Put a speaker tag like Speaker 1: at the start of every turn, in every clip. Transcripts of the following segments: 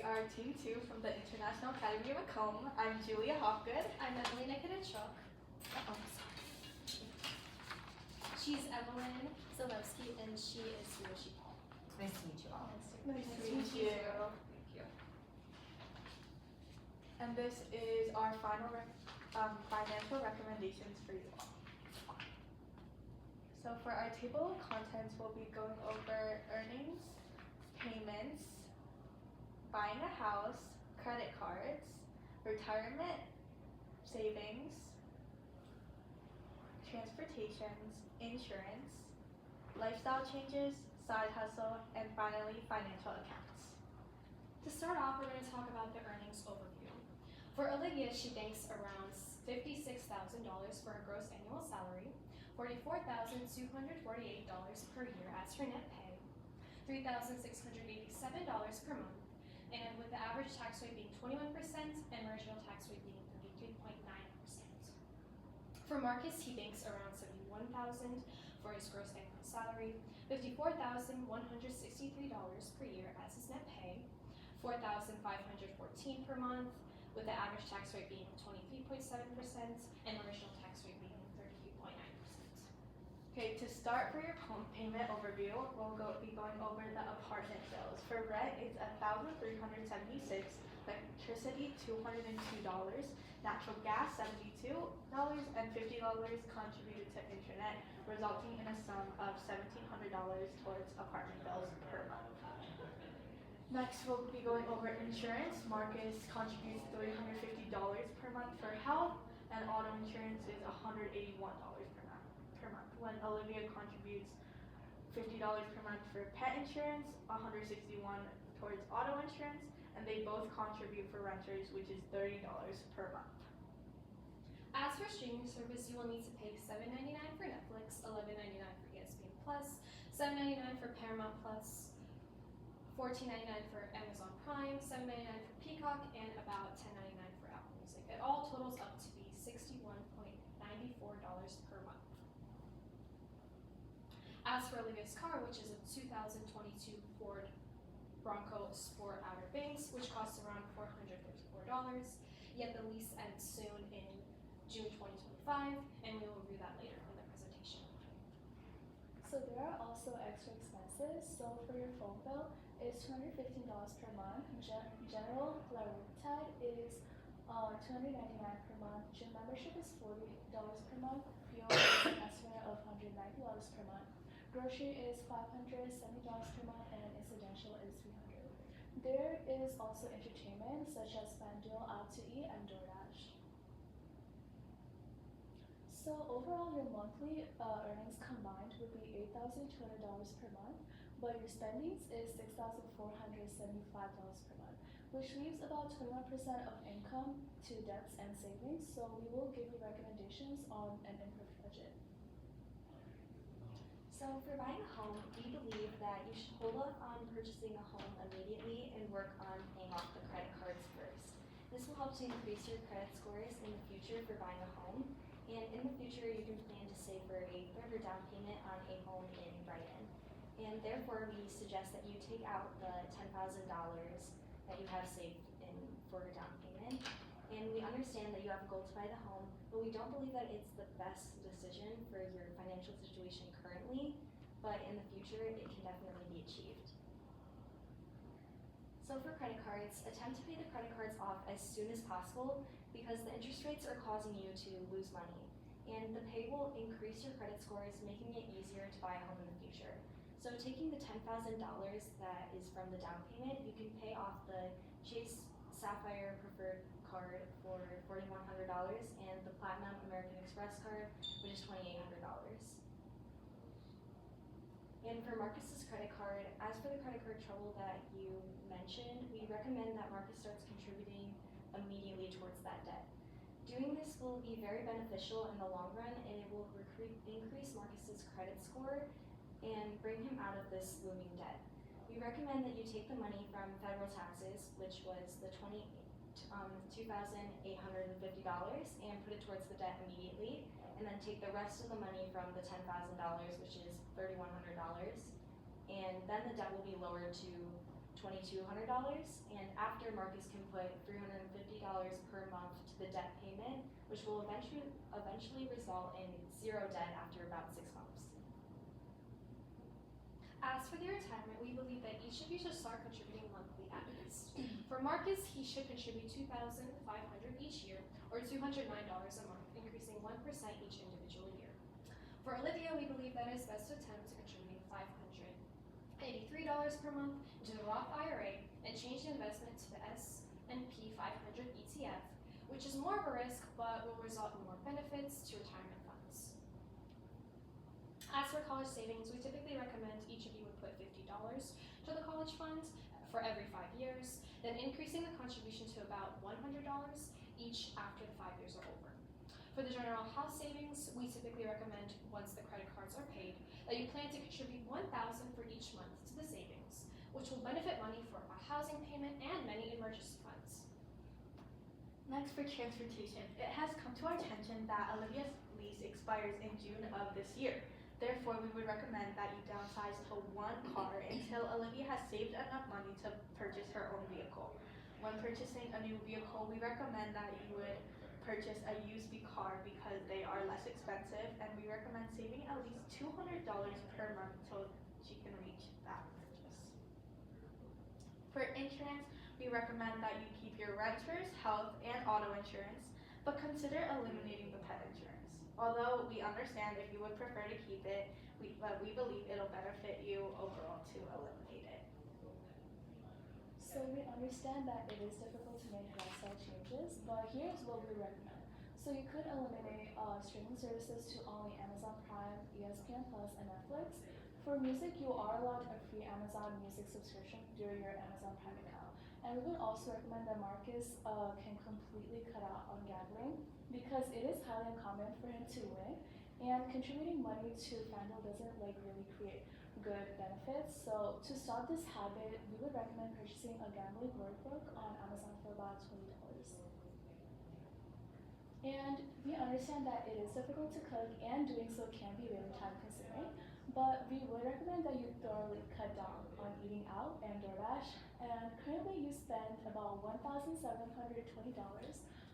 Speaker 1: are Team 2 from the International Academy of Macomb. I'm Julia Hopgood.
Speaker 2: I'm Emily Nikitachuk.
Speaker 1: Oh, sorry.
Speaker 2: She's Evelyn Zalewski, and she is Hiroshi Paul.
Speaker 3: Nice to meet you all.
Speaker 1: Nice to meet you.
Speaker 2: Thank you.
Speaker 1: And this is our final financial recommendations for you all. So for our table of contents, we'll be going over earnings, payments, buying a house, credit cards, retirement, savings, transportations, insurance, lifestyle changes, side hustle, and finally financial accounts.
Speaker 2: To start off, we're going to talk about the earnings overview. For Olivia, she banks around $56,000 for her gross annual salary, $44,248 per year as her net pay, $3,687 per month, and with the average tax rate being 21% and marginal tax rate being 33.9%. For Marcus, he banks around $71,000 for his gross annual salary, $54,163 per year as his net pay, $4,514 per month, with the average tax rate being 23.7% and marginal tax rate being 33.9%.
Speaker 1: Okay, to start for your home payment overview, we'll be going over the apartment bills. For rent, it's $1,376, electricity $202, natural gas $72, and $50 contributed to internet, resulting in a sum of $1,700 towards apartment bills per month. Next, we'll be going over insurance. Marcus contributes $350 per month for health, and auto insurance is $181 per month. When Olivia contributes $50 per month for pet insurance, $161 towards auto insurance, and they both contribute for renters, which is $30 per month.
Speaker 2: As for streaming service, you will need to pay $7.99 for Netflix, $11.99 for ESPN Plus, $7.99 for Paramount Plus, $14.99 for Amazon Prime, $7.99 for Peacock, and about $10.99 for Apple Music. It all totals up to be $61.94 per month. As for Olivia's car, which is a 2022 Ford Bronco Sport Outer Banks, which costs around $454, yet the lease ends soon in June 2025, and we will review that later in the presentation.
Speaker 4: So there are also extra expenses. So for your phone bill, it's $215 per month. General Laurentide is $299 per month. Gym membership is $40 per month. Fuel is an estimate of $190 per month. Grocery is $570 per month, and incidental is $300. There is also entertainment such as FanDuel, Out to Eat, and DoorDash. So overall, your monthly earnings combined would be $8,200 per month, but your spendings is $6,475 per month, which leaves about 21% of income to debts and savings. So we will give you recommendations on an imperfect budget.
Speaker 5: So for buying a home, we believe that you should hold off on purchasing a home immediately and work on paying off the credit cards first. This will help to increase your credit scores in the future for buying a home. And in the future, you can plan to save for a further down payment on a home in Brighton. And therefore, we suggest that you take out the $10,000 that you have saved for a down payment. And we understand that you have a goal to buy the home, but we don't believe that it's the best decision for your financial situation currently, but in the future, it can definitely be achieved. So for credit cards, attempt to pay the credit cards off as soon as possible because the interest rates are causing you to lose money. And the pay will increase your credit scores, making it easier to buy a home in the future. So taking the $10,000 that is from the down payment, you can pay off the Chase Sapphire Preferred card for $4,100 and the Platinum American Express card, which is $2,800. And for Marcus's credit card, as for the credit card trouble that you mentioned, we recommend that Marcus starts contributing immediately towards that debt. Doing this will be very beneficial in the long run, and it will increase Marcus's credit score and bring him out of this looming debt. We recommend that you take the money from federal taxes, which was the $2,850, and put it towards the debt immediately, and then take the rest of the money from the $10,000, which is $3,100, and then the debt will be lowered to $2,200, and after Marcus can put $350 per month to the debt payment, which will eventually result in zero debt after about 6 months.
Speaker 2: As for the retirement, we believe that each of you should start contributing monthly at least. For Marcus, he should contribute $2,500 each year, or $209 a month, increasing 1% each individual year. For Olivia, we believe that it is best to attempt to contributing $583 per month into the Roth IRA and change the investment to the S&P 500 ETF, which is more of a risk but will result in more benefits to retirement funds. As for college savings, we typically recommend each of you would put $50 to the college fund for every 5 years, then increasing the contribution to about $100 each after the 5 years are over. For the general house savings, we typically recommend once the credit cards are paid that you plan to contribute $1,000 for each month to the savings, which will benefit money for a housing payment and many emergency funds.
Speaker 1: Next, for transportation, it has come to our attention that Olivia's lease expires in June of this year. Therefore, we would recommend that you downsize to one car until Olivia has saved enough money to purchase her own vehicle. When purchasing a new vehicle, we recommend that you would purchase a used car because they are less expensive, and we recommend saving at least $200 per month till she can reach that purchase. For insurance, we recommend that you keep your renters, health, and auto insurance, but consider eliminating the pet insurance. Although we understand if you would prefer to keep it, we believe it'll benefit you overall to eliminate it.
Speaker 4: So we understand that it is difficult to make lifestyle changes, but here's what we recommend. So you could eliminate streaming services to only Amazon Prime, ESPN Plus, and Netflix. For music, you are allowed a free Amazon Music subscription through your Amazon Prime account. And we would also recommend that Marcus can completely cut out on gambling because it is highly uncommon for him to win, and contributing money to FanDuel doesn't really create good benefits. So to stop this habit, we would recommend purchasing a gambling workbook on Amazon for about $20. And we understand that it is difficult to cook, and doing so can be really time consuming, but we would recommend that you thoroughly cut down on eating out and DoorDash. And currently you spend about $1,720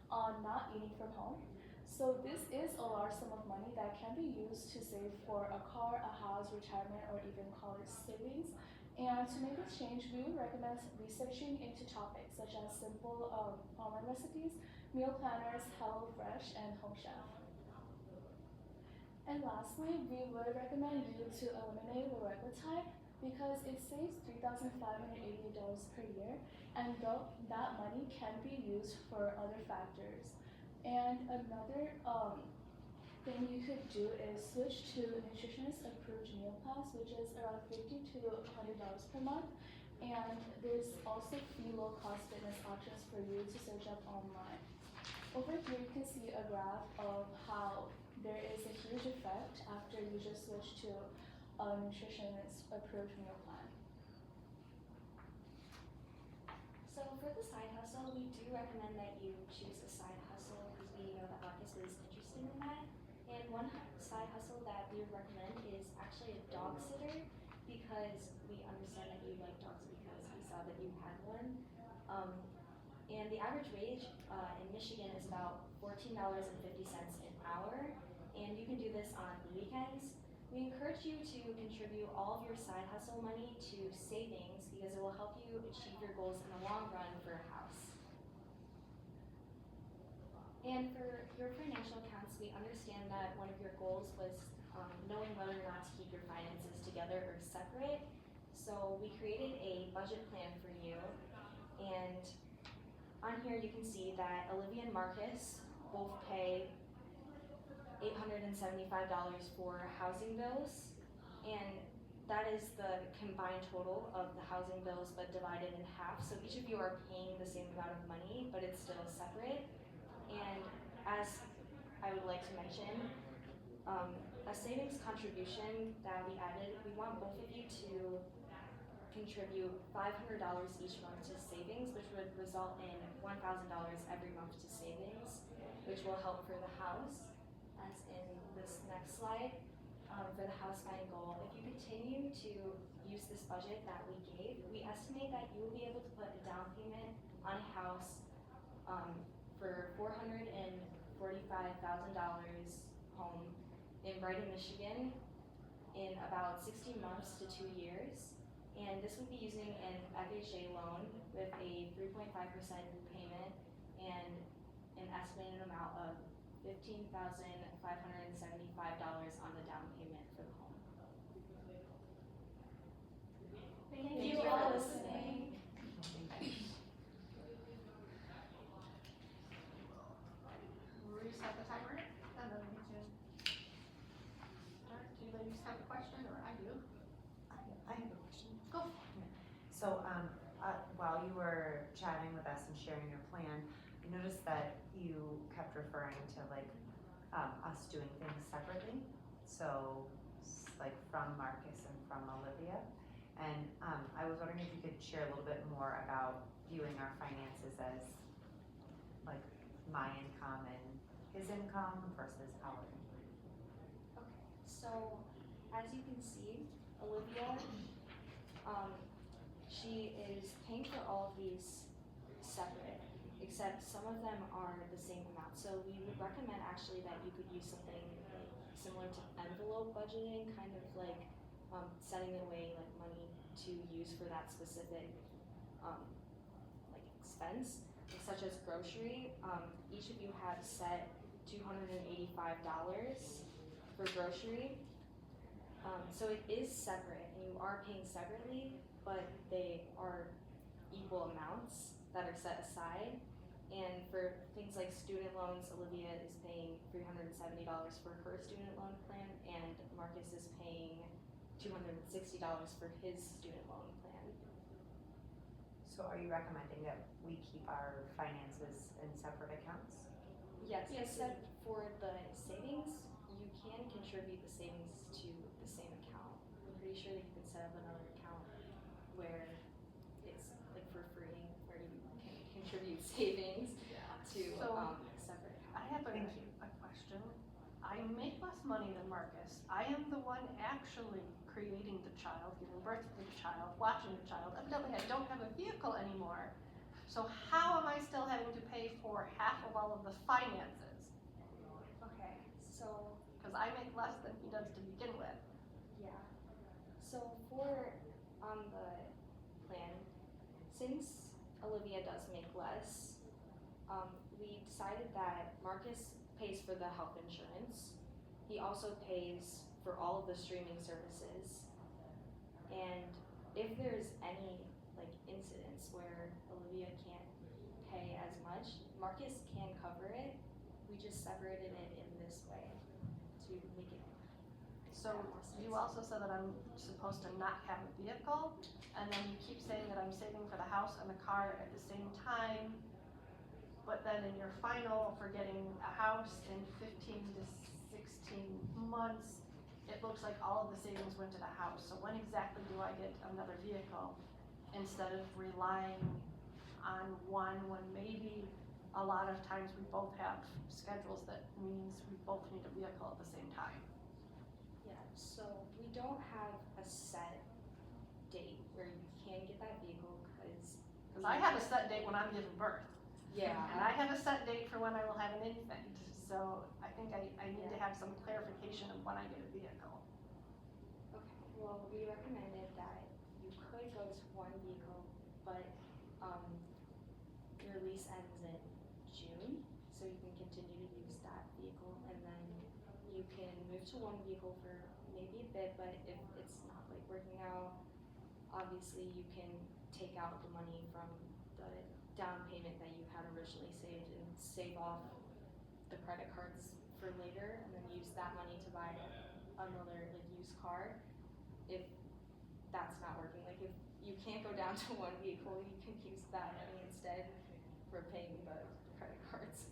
Speaker 4: on not eating from home. So this is a large sum of money that can be used to save for a car, a house, retirement, or even college savings. And to make this change, we would recommend researching into topics such as simple online recipes, meal planners, HelloFresh, and Home Chef. And lastly, we would recommend you to eliminate liraglutide because it saves $3,588 per year, and that money can be used for other factors. And another thing you could do is switch to nutritionist approved meal plans, which is around $50 to $100 per month. And there's also free low cost fitness options for you to search up online. Over here you can see a graph of how there is a huge effect after you just switch to a nutritionist approved meal plan.
Speaker 5: So for the side hustle, we do recommend that you choose a side hustle because we know that Marcus is interested in that. And one side hustle that we would recommend is actually a dog sitter because we understand that you like dogs because we saw that you had one. And the average wage in Michigan is about $14.50 an hour, and you can do this on weekends. We encourage you to contribute all of your side hustle money to savings because it will help you achieve your goals in the long run for a house. And for your financial accounts, we understand that one of your goals was knowing whether or not to keep your finances together or separate. So we created a budget plan for you, and on here you can see that Olivia and Marcus both pay $875 for housing bills, and that is the combined total of the housing bills but divided in half. So each of you are paying the same amount of money, but it's still separate. And as I would like to mention, a savings contribution that we added, we want both of you to contribute $500 each month to savings, which would result in $1,000 every month to savings, which will help for the house. As in this next slide, for the house buying goal, if you continue to use this budget that we gave, we estimate that you will be able to put a down payment on a house for $445,000 home in Brighton, Michigan in about 16 months to 2 years. And this would be using an FHA loan with a 3.5% payment and an estimated amount of $15,575 on the down payment for the home.
Speaker 2: Thank
Speaker 5: you
Speaker 2: you
Speaker 5: for
Speaker 2: for
Speaker 5: listening.
Speaker 3: We'll reset the timer, and then we can start. Do you ladies have a question, or I do?
Speaker 6: I have a question.
Speaker 3: Go.
Speaker 6: So, while you were chatting with us and sharing your plan, I noticed that you kept referring to us doing things separately. So, like from Marcus and from Olivia. And I was wondering if you could share a little bit more about viewing our finances as like my income and his income versus our income.
Speaker 5: Okay, so as you can see, Olivia, she is paying for all of these separate, except some of them are the same amount. So we would recommend actually that you could use something like similar to envelope budgeting, kind of like setting away like money to use for that specific like expense, such as grocery. Each of you have set $285 for grocery. So it is separate, and you are paying separately, but they are equal amounts that are set aside. And for things like student loans, Olivia is paying $370 for her student loan plan, and Marcus is paying $260 for his student loan plan.
Speaker 6: So are you recommending that we keep our finances in separate accounts?
Speaker 5: Yes, except for the savings, you can contribute the savings to the same account. I'm pretty sure that you can set up another account where it's like for free, where you can contribute savings to
Speaker 3: So,
Speaker 5: a separate account.
Speaker 3: I have a question. I make less money than Marcus. I am the one actually creating the child, giving birth to the child, watching the child. Evidently, I don't have a vehicle anymore. So how am I still having to pay for half of all of the finances?
Speaker 5: Okay, so
Speaker 3: Because I make less than he does to begin with.
Speaker 5: yeah. So for on the plan, since Olivia does make less, we decided that Marcus pays for the health insurance. He also pays for all of the streaming services. And if there's any like incidents where Olivia can't pay as much, Marcus can cover it. We just separated it in this way to make it.
Speaker 3: So you also said that I'm supposed to not have a vehicle, and then you keep saying that I'm saving for the house and the car at the same time. But then in your final for getting a house in 15 to 16 months, it looks like all of the savings went to the house. So when exactly do I get another vehicle instead of relying on one when maybe a lot of times we both have schedules that means we both need a vehicle at the same time?
Speaker 5: Yeah, so we don't have a set date where you can get that vehicle because
Speaker 3: I have a set date when I'm giving birth.
Speaker 5: yeah.
Speaker 3: And I have a set date for when I will have an infant. So I think I need to have some clarification of when I get a vehicle.
Speaker 5: Okay, well, we recommended that you could go to one vehicle, but your lease ends in June, so you can continue to use that vehicle, and then you can move to one vehicle for maybe a bit, but if it's not like working out, obviously you can take out the money from the down payment that you had originally saved and save off the credit cards for later, and then use that money to buy another like used car if that's not working. Like if you can't go down to one vehicle, you can use that money instead for paying the credit cards.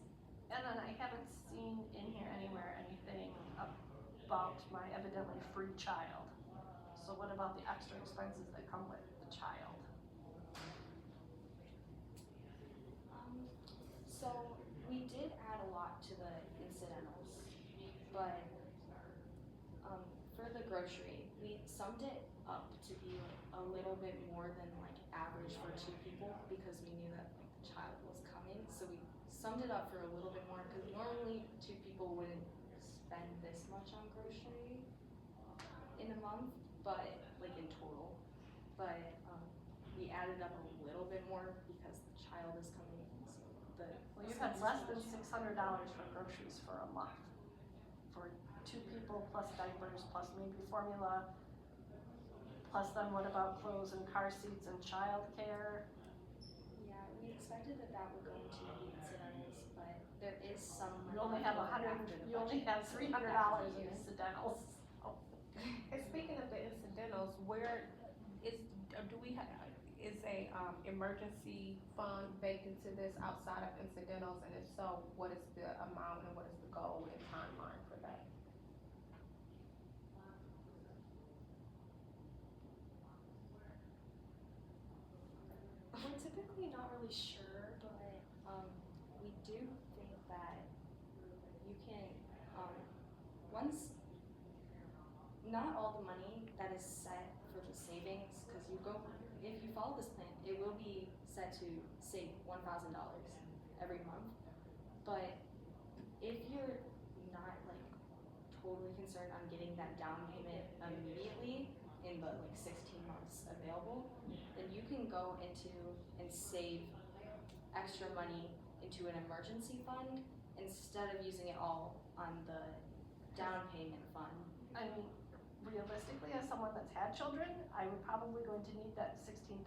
Speaker 3: And then I haven't seen in here anywhere anything about my evidently free child. So what about the extra expenses that come with the child?
Speaker 5: So we did add a lot to the incidentals, but for the grocery, we summed it up to be like
Speaker 7: little bit more than like average for 2 people because we knew that like the child was coming. So we summed it up for a little bit more because normally 2 people wouldn't spend this much on grocery in a month, but like in total. But we added up a little bit more because the child is coming in. So
Speaker 3: Well, you've had less than $600 for groceries for a month. For 2 people plus diapers, plus maybe formula, plus then what about clothes and car seats and childcare?
Speaker 5: Yeah, we expected that would go into the incidentals, but there is some money.
Speaker 3: You only have
Speaker 5: left over after the
Speaker 3: you only
Speaker 5: budget.
Speaker 3: have $300 in incidentals.
Speaker 8: And speaking of the incidentals, where do we have, is a, emergency fund baked into this outside of incidentals? And if so, what is the amount and what is the goal and timeline for that?
Speaker 5: We're typically not really sure, but we do think that you can, once, not all the money that is set for the savings, because if you follow this plan, it will be set to save $1,000 every month. But if you're not like totally concerned on getting that down payment immediately in the like 16 months available, then you can go into and save extra money into an emergency fund instead of using it all on the down payment fund.
Speaker 3: I mean, realistically, as someone that's had children, I would probably going to need that $16,000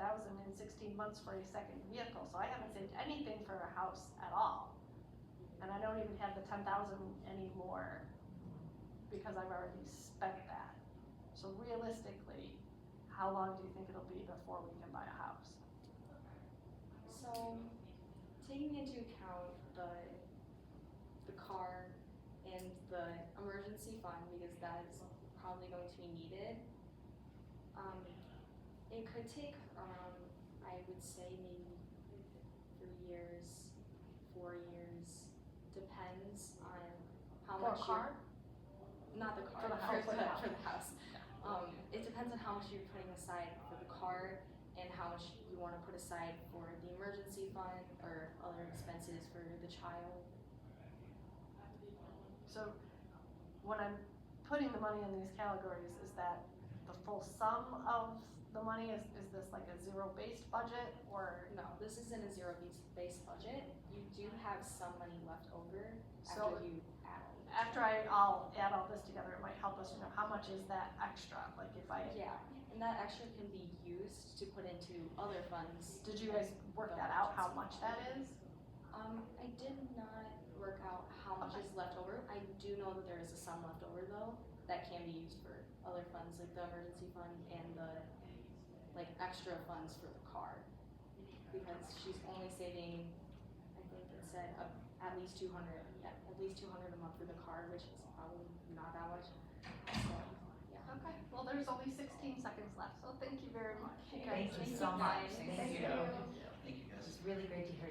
Speaker 3: in 16 months for a second vehicle. So I haven't saved anything for a house at all. And I don't even have the $10,000 anymore because I've already spent that. So realistically, how long do you think it'll be before we can buy a house?
Speaker 5: So, taking into account the car and the emergency fund, because that is probably going to be needed, it could take around, I would say maybe 3 years, 4 years, depends on how
Speaker 3: For a
Speaker 5: much
Speaker 3: car?
Speaker 5: not the car,
Speaker 3: For the house.
Speaker 5: for the house. It depends on how much you're putting aside for the car and how much you want to put aside for the emergency fund or other expenses for the child.
Speaker 3: So when I'm putting the money in these categories, is that the full sum of the money? Is this like a zero-based budget or?
Speaker 5: No, this isn't a zero-based budget. You do have some money left over
Speaker 3: So
Speaker 5: after you add all.
Speaker 3: after I'll add all this together, it might help us to know how much is that extra, like if I.
Speaker 5: Yeah, and that extra can be used to put into other funds.
Speaker 3: Did you guys work that out, how much that is?
Speaker 5: I did not work out how much is left over. I do know that there is a sum left over though that can be used for other funds like the emergency fund and the like extra funds for the car, because she's only saving, I think it said at least 200 a month for the car, which is probably not that much. So yeah.
Speaker 3: Okay, well, there's only 16 seconds left, so thank you very much.
Speaker 6: Thank you
Speaker 5: Thank
Speaker 6: so
Speaker 5: you,
Speaker 6: much.
Speaker 5: guys.
Speaker 6: Thank you.
Speaker 9: Thank you,
Speaker 6: It
Speaker 9: guys.
Speaker 6: was really great to hear